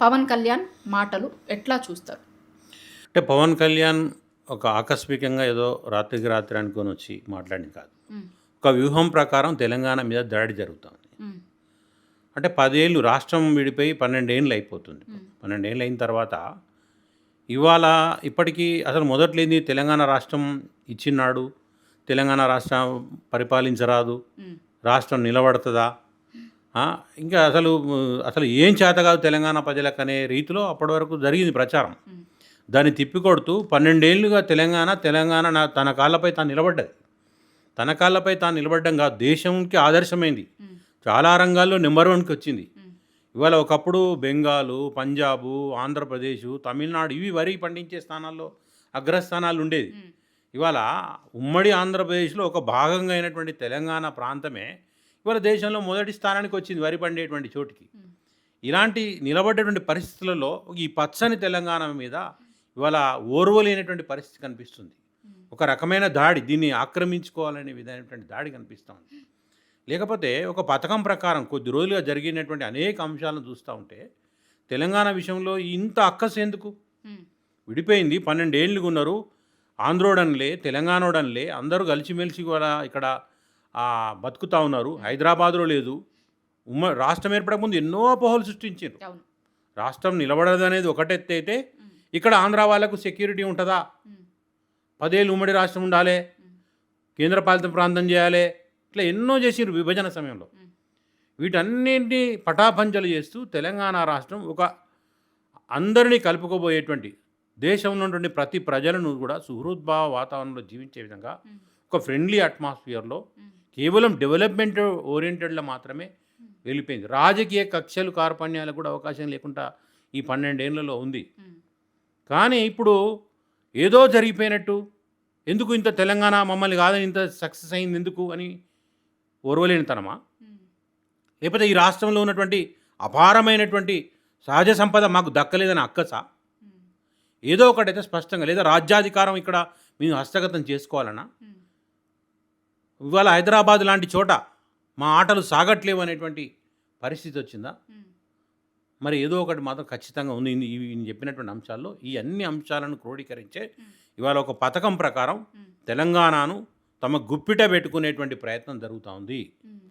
పవన్ కళ్యాణ్ మాటలు ఎట్లా చూస్తారు? అంటే పవన్ కళ్యాణ్ ఒక ఆకస్మికంగా ఏదో రాత్రికి రాత్రి అనుకొని వచ్చి మాట్లాడింది కాదు. హ్మ్. ఒక వ్యూహం ప్రకారం తెలంగాణ మీద దాడి జరుగుతుంది. హ్మ్. అంటే 10 ఏళ్ళు రాష్ట్రం విడిపోయి 12 ఏళ్ళు అయిపోతుంది. 12 ఏళ్ళు అయిన తర్వాత ఇవాళ ఇప్పటికీ అసలు మొదట్లేంది తెలంగాణ రాష్ట్రం ఇచ్చినాడు. తెలంగాణ రాష్ట్రం పరిపాలించరాదు. హ్మ్. రాష్ట్రం నిలబడతదా? ఆ! ఇంకా అసలు ఏం చేత కాదు తెలంగాణ ప్రజలకనే రీతిలో అప్పటి వరకు జరిగింది ప్రచారం. హ్మ్. దాన్ని తిప్పికొడుతూ 12 ఏళ్లుగా తెలంగాణ తన కాళ్ళపై తాను నిలబడ్డది. తన కాళ్ళపై తాను నిలబడ్డం కాదు, దేశంకి ఆదర్శమైంది. హ్మ్. చాలా రంగాల్లో నెంబర్ 1కి వచ్చింది. హ్మ్. ఇవాళ ఒకప్పుడు బెంగాలు, పంజాబు, ఆంధ్రప్రదేశు, తమిళనాడు ఇవి వరి పండించే స్థానాల్లో అగ్రస్థానాలు ఉండేది. హ్మ్. ఇవాళ ఉమ్మడి ఆంధ్రప్రదేశ్లో ఒక భాగంగా అయినటువంటి తెలంగాణ ప్రాంతమే ఇవాళ దేశంలో మొదటి స్థానానికి వచ్చింది వరి పండేటువంటి చోటికి. హ్మ్. ఇలాంటి నిలబడ్డటువంటి పరిస్థితులలో ఈ పచ్చని తెలంగాణ మీద ఇవాళ ఓర్వలేనటువంటి పరిస్థితి కనిపిస్తుంది. హ్మ్. ఒక రకమైన దాడి, దీన్ని ఆక్రమించుకోవాలనే విధమైనటువంటి దాడి కనిపిస్తూ ఉంది. లేకపోతే ఒక పథకం ప్రకారం కొద్ది రోజులుగా జరిగినటువంటి అనేక అంశాలను చూస్తూ ఉంటే తెలంగాణ విషయంలో ఇంత అక్కసు ఎందుకు? హ్మ్. విడిపోయింది 12 ఏళ్ళుగా ఉన్నారు. ఆంధ్రోడనిలే, తెలంగాణోడనిలే అందరూ కలిసిమెలిసి కూడా ఇక్కడ బతుకుతా ఉన్నారు. హైదరాబాద్‌లో లేదు. రాష్ట్రం ఏర్పడక ముందు ఎన్నో అపోహలు సృష్టించారు. అవును. రాష్ట్రం నిలబడదనేది ఒకటెత్తైతే హ్మ్. ఇక్కడ ఆంధ్ర వాళ్ళకు సెక్యూరిటీ ఉంటుందా? హ్మ్. 10 ఏళ్ళు ఉమ్మడి రాష్ట్రం ఉండాలి, హ్మ్. కేంద్రపాలిత ప్రాంతం చేయాలి. ఇట్లా ఎన్నో చేసిర్రు విభజన సమయంలో. హ్మ్. వీటన్నింటినీ పటాపంచలు చేస్తూ తెలంగాణ రాష్ట్రం ఒక అందరినీ కలుపుకోబోయేటువంటి, దేశంలో ఉన్నటువంటి ప్రతి ప్రజలను కూడా సుహృద్భావ వాతావరణంలో జీవించే విధంగా హ్మ్. ఒక ఫ్రెండ్లీ అట్మాస్ఫియర్‌లో హ్మ్. కేవలం డెవలప్‌మెంట్ ఓరియెంటెడ్‌లో మాత్రమే హ్మ్. వెళ్ళిపోయింది. రాజకీయ కక్షలు, కార్పణ్యాలకు కూడా అవకాశం లేకుండా ఈ 12 ఏళ్లలో ఉంది. హ్మ్. కానీ ఇప్పుడు ఏదో జరిగిపోయినట్టు, ఎందుకు ఇంత తెలంగాణ మమ్మల్ని కాదని ఇంత సక్సెస్ అయింది ఎందుకు అని ఓర్వలేనితనమా? హ్మ్. లేకపోతే ఈ రాష్ట్రంలో ఉన్నటువంటి అపారమైనటువంటి సహజ సంపద మాకు దక్కలేదని అక్కసా? హ్మ్. ఏదో ఒకటైతే స్పష్టంగా, లేదా రాజ్యాధికారం ఇక్కడ మేము హస్తగతం చేసుకోవాలనా? హ్మ్. ఇవాళ హైదరాబాద్ లాంటి చోట మా ఆటలు సాగట్లేవు అనేటువంటి పరిస్థితి వచ్చిందా? హ్మ్. మరి ఏదో ఒకటి మాత్రం ఖచ్చితంగా ఉంది. ఇవి నేను చెప్పినటువంటి అంశాల్లో ఈ అన్ని అంశాలను క్రోడీకరించే హ్మ్. ఇవాళ ఒక పథకం ప్రకారం హ్మ్. తెలంగాణను తమ గుప్పిట పెట్టుకునేటువంటి ప్రయత్నం జరుగుతూ ఉంది. హ్మ్.